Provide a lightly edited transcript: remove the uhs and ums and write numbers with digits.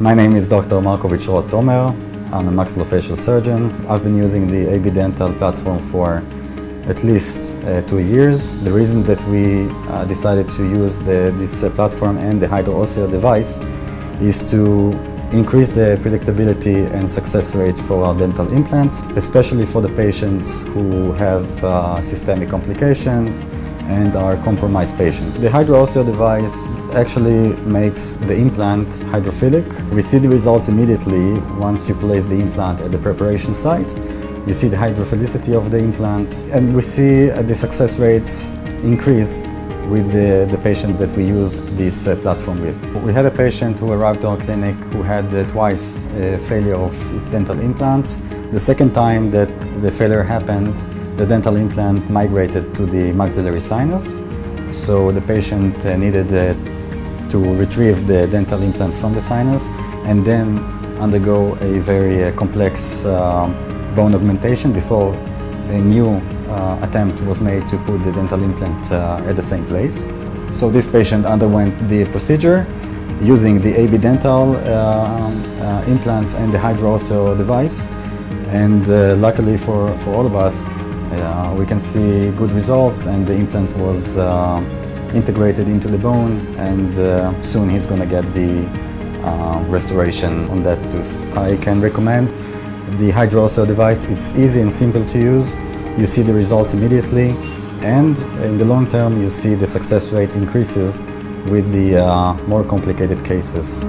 My name is Dr. Markovich. I'm a maxillofacial surgeon. I've been using the AB Dental platform for at least 2 years. The reason that we decided to use this platform and the HydrOsseo's device is to increase the predictability and success rate for our dental implants, especially for the patients who have systemic complications and are compromised patients. The HydrOsseo's device actually makes the implant hydrophilic. We see the results immediately once you place the implant at the preparation site. You see the hydrophilicity of the implant, and we see the success rates increase with the patient that we use this platform with. We had a patient who arrived to our clinic who had twice failure of its dental implants. The second time that the failure happened, the dental implant migrated to the maxillary sinus, so the patient needed to retrieve the dental implant from the sinus and then undergo a very complex bone augmentation before a new attempt was made to put the dental implant at the same place. So this patient underwent the procedure using the AB Dental implants and the HydrOsseo's device, and luckily for all of us, we can see good results, and the implant was integrated into the bone, and soon he's going to get the restoration on that tooth. I can recommend the HydrOsseo's device. It's easy and simple to use. You see the results immediately, and in the long term you see the success rate increases with the more complicated cases.